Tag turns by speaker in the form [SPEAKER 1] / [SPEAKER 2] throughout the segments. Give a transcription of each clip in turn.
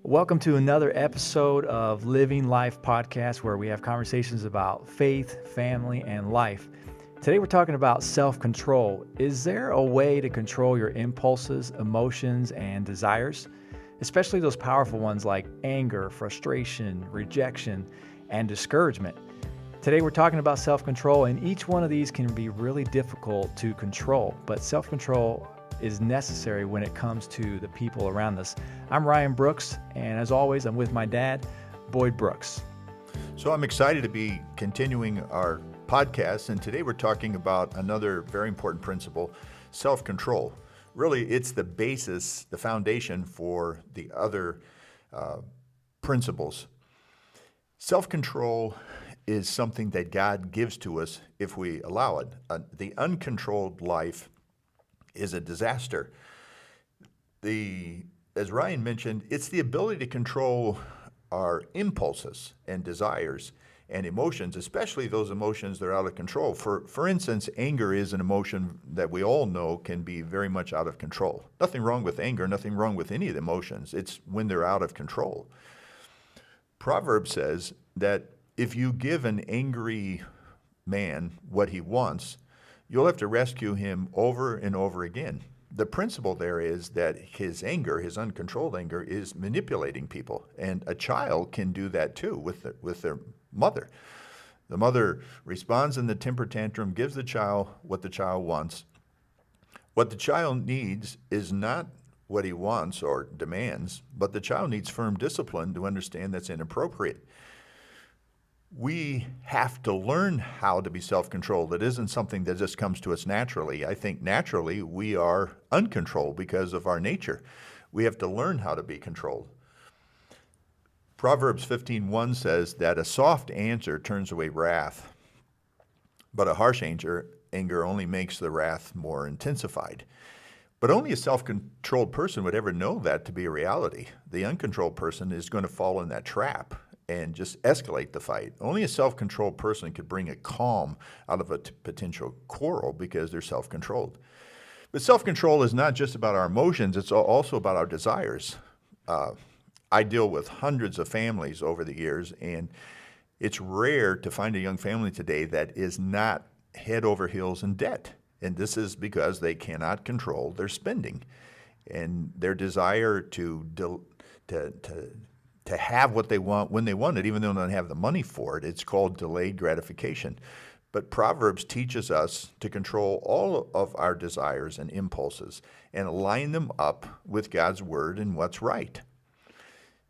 [SPEAKER 1] Welcome to another episode of Living Life Podcast, where we have conversations about faith, family, and life. Today we're talking about self-control. Is there a way to control your impulses, emotions, and desires? Especially those powerful ones like anger, frustration, rejection, and discouragement. Today we're talking about self-control, and each one of these can be really difficult to control, but self-control is necessary when it comes to the people around us. I'm Ryan Brooks, and as always, I'm with my dad, Boyd Brooks.
[SPEAKER 2] So I'm excited to be continuing our podcast, and today we're talking about another very important principle, self-control. Really, it's the basis, the foundation for the other principles. Self-control is something that God gives to us if we allow it. The uncontrolled life is a disaster. As Ryan mentioned, it's the ability to control our impulses and desires and emotions, especially those emotions that are out of control. For instance, anger is an emotion that we all know can be very much out of control. Nothing wrong with anger, nothing wrong with any of the emotions. It's when they're out of control. Proverbs says that if you give an angry man what he wants, you'll have to rescue him over and over again. The principle there is that his anger, his uncontrolled anger, is manipulating people. And a child can do that too with their mother. The mother responds in the temper tantrum, gives the child what the child wants. What the child needs is not what he wants or demands, but the child needs firm discipline to understand that's inappropriate. We have to learn how to be self-controlled. It isn't something that just comes to us naturally. I think naturally we are uncontrolled because of our nature. We have to learn how to be controlled. Proverbs 15:1 says that a soft answer turns away wrath, but a harsh anger only makes the wrath more intensified. But only a self-controlled person would ever know that to be a reality. The uncontrolled person is going to fall in that trap and just escalate the fight. Only a self-controlled person could bring a calm out of a potential quarrel because they're self-controlled. But self-control is not just about our emotions, it's also about our desires. I deal with hundreds of families over the years, and it's rare to find a young family today that is not head over heels in debt. And this is because they cannot control their spending and their desire to have what they want when they want it, even though they don't have the money for it. It's called delayed gratification. But Proverbs teaches us to control all of our desires and impulses and align them up with God's word and what's right.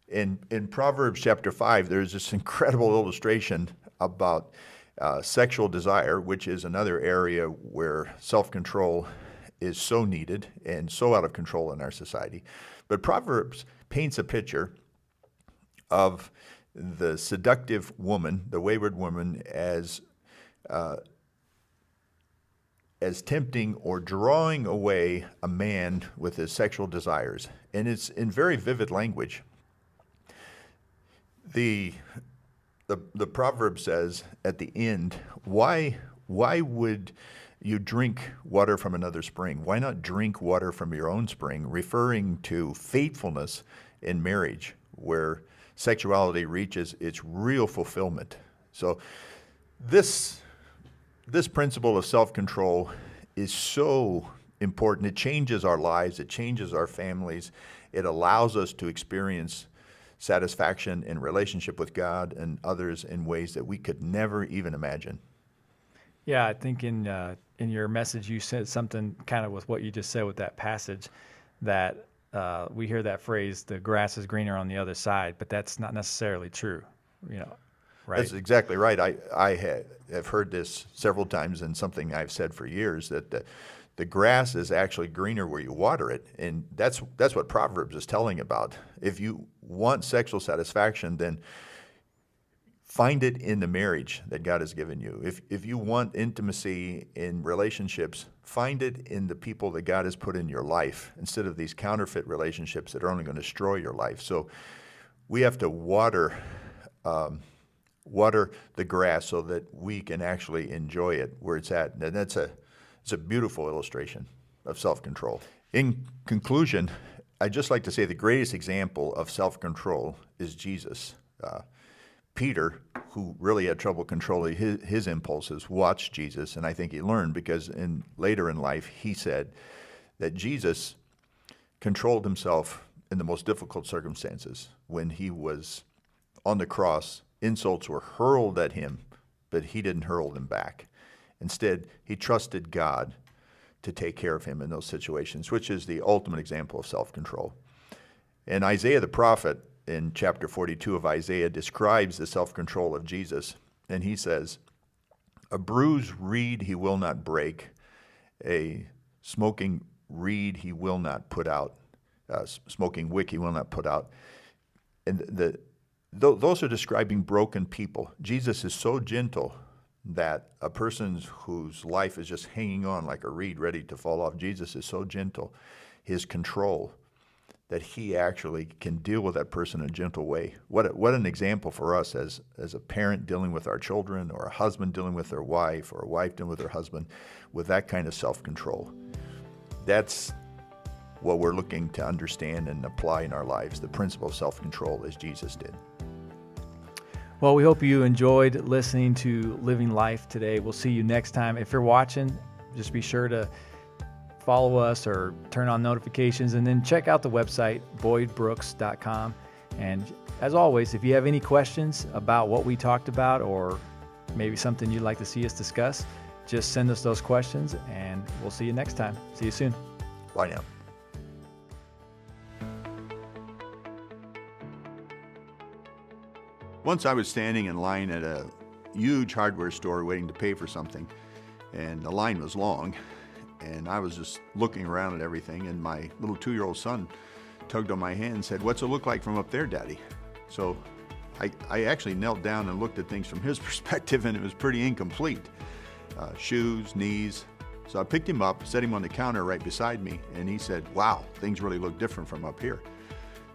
[SPEAKER 2] In Proverbs chapter 5, there's this incredible illustration about sexual desire, which is another area where self-control is so needed and so out of control in our society. But Proverbs paints a picture of the seductive woman, the wayward woman, as tempting or drawing away a man with his sexual desires. And it's in very vivid language. The proverb says at the end, why would you drink water from another spring? Why not drink water from your own spring? Referring to faithfulness in marriage, where sexuality reaches its real fulfillment. So this principle of self-control is so important. It changes our lives. It changes our families. It allows us to experience satisfaction in relationship with God and others in ways that we could never even imagine.
[SPEAKER 1] Yeah, I think in your message you said something kind of with what you just said with that passage, that we hear that phrase, the grass is greener on the other side, but that's not necessarily true, right?
[SPEAKER 2] That's exactly right. I have heard this several times, and something I've said for years, that the grass is actually greener where you water it, and that's what Proverbs is telling about. If you want sexual satisfaction, then find it in the marriage that God has given you. If you want intimacy in relationships, find it in the people that God has put in your life instead of these counterfeit relationships that are only going to destroy your life. So we have to water the grass so that we can actually enjoy it where it's at. And it's a beautiful illustration of self-control. In conclusion, I'd just like to say the greatest example of self-control is Jesus. Peter, who really had trouble controlling his impulses, watched Jesus, and I think he learned because later in life he said that Jesus controlled himself in the most difficult circumstances. When he was on the cross, insults were hurled at him, but he didn't hurl them back. Instead, he trusted God to take care of him in those situations, which is the ultimate example of self-control. And Isaiah the prophet, in chapter 42 of Isaiah, describes the self-control of Jesus, and he says, "A bruised reed he will not break, a smoking reed he will not put out, smoking wick he will not put out." And those are describing broken people. Jesus is so gentle that a person whose life is just hanging on like a reed ready to fall off, Jesus is so gentle, his control, that he actually can deal with that person in a gentle way. What an example for us as a parent dealing with our children, or a husband dealing with their wife, or a wife dealing with her husband, with that kind of self-control. That's what we're looking to understand and apply in our lives, the principle of self-control as Jesus did.
[SPEAKER 1] Well, we hope you enjoyed listening to Living Life today. We'll see you next time. If you're watching, just be sure to follow us or turn on notifications, and then check out the website, boydbrooks.com. And as always, if you have any questions about what we talked about, or maybe something you'd like to see us discuss, just send us those questions, and we'll see you next time. See you soon.
[SPEAKER 2] Bye now. Once I was standing in line at a huge hardware store waiting to pay for something, and the line was long, and I was just looking around at everything, and my little 2-year-old son tugged on my hand and said, "What's it look like from up there, Daddy?" So I actually knelt down and looked at things from his perspective, and it was pretty incomplete. Shoes, knees. So I picked him up, set him on the counter right beside me, and he said, "Wow, things really look different from up here."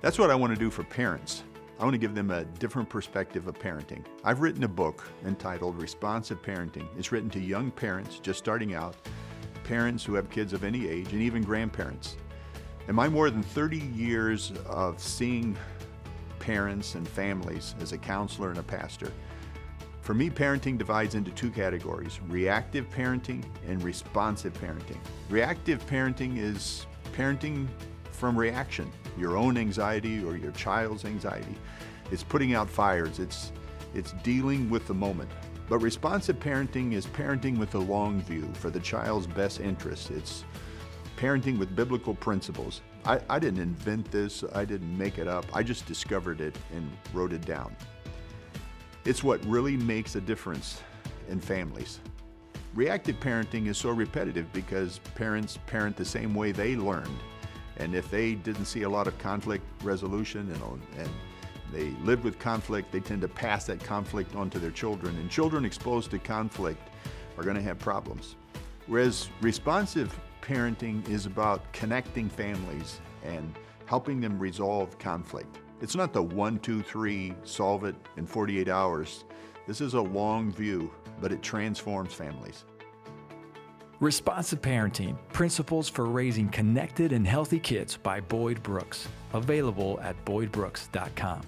[SPEAKER 2] That's what I want to do for parents. I want to give them a different perspective of parenting. I've written a book entitled Responsive Parenting. It's written to young parents just starting out, parents who have kids of any age, and even grandparents. In my more than 30 years of seeing parents and families as a counselor and a pastor, for me, parenting divides into 2 categories: reactive parenting and responsive parenting. Reactive parenting is parenting from reaction, your own anxiety or your child's anxiety. It's putting out fires. It's dealing with the moment. But responsive parenting is parenting with a long view for the child's best interest. It's parenting with biblical principles. I didn't invent this. I didn't make it up. I just discovered it and wrote it down. It's what really makes a difference in families. Reactive parenting is so repetitive because parents parent the same way they learned. And if they didn't see a lot of conflict resolution and they lived with conflict, they tend to pass that conflict on to their children. And children exposed to conflict are going to have problems. Whereas responsive parenting is about connecting families and helping them resolve conflict. It's not the 1, 2, 3, solve it in 48 hours. This is a long view, but it transforms families.
[SPEAKER 1] Responsive Parenting, Principles for Raising Connected and Healthy Kids by Boyd Brooks. Available at boydbrooks.com.